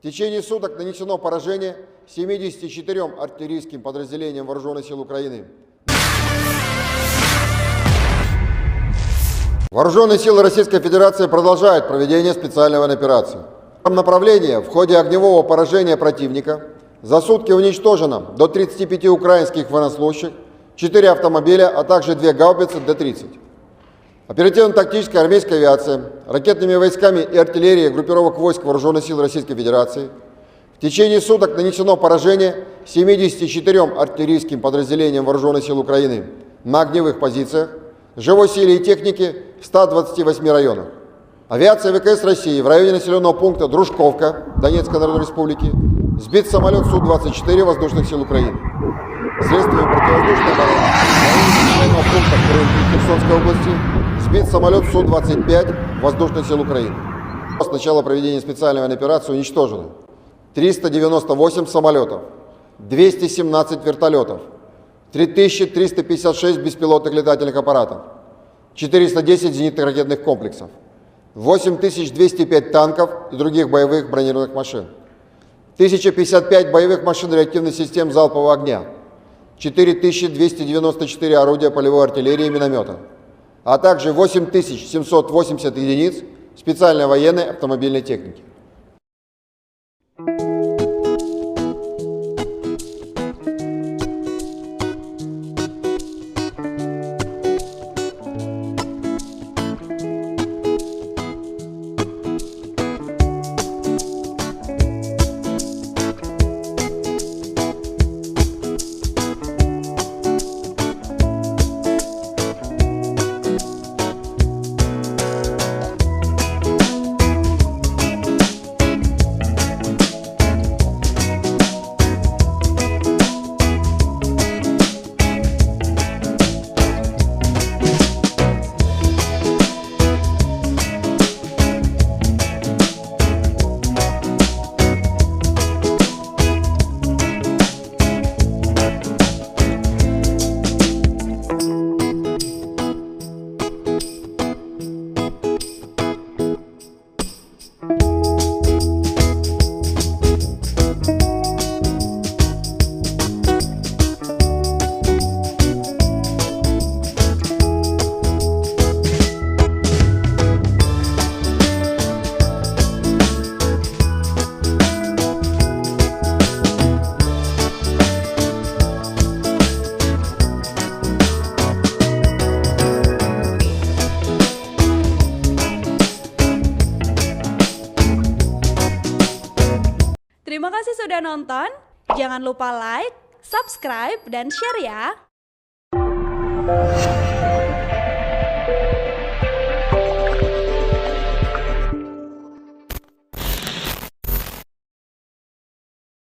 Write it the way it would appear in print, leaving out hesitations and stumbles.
В течение суток нанесено поражение 74 артиллерийским подразделениям Вооруженных сил Украины. Вооруженные силы Российской Федерации продолжают проведение специальной военной операции. В этом направлении в ходе огневого поражения противника за сутки уничтожено до 35 украинских военнослужащих, 4 автомобиля, а также 2 гаубицы Д-30. Оперативно-тактическая армейская авиация, ракетными войсками и артиллерией группировок войск Вооруженных сил Российской Федерации в течение суток нанесено поражение 74 артиллерийским подразделениям Вооруженных сил Украины на огневых позициях, живой силе и технике в 128 районах. Авиация ВКС России в районе населенного пункта Дружковка Донецкой Народной Республики сбит самолет Су-24 Воздушных сил Украины. Средствами противовоздушной обороны в районе населенного пункта Крым Херсонской области сбит самолет Су-25 Воздушных сил Украины. С начала проведения специальной военной операции уничтожено 398 самолетов, 217 вертолетов, 3356 беспилотных летательных аппаратов, 410 зенитных ракетных комплексов, 8205 танков и других боевых бронированных машин, 1055 боевых машин реактивных систем залпового огня, 4294 орудия полевой артиллерии и миномета, а также 8780 единиц специальной военной автомобильной техники. Terima kasih sudah nonton. Jangan lupa like, subscribe, dan share ya.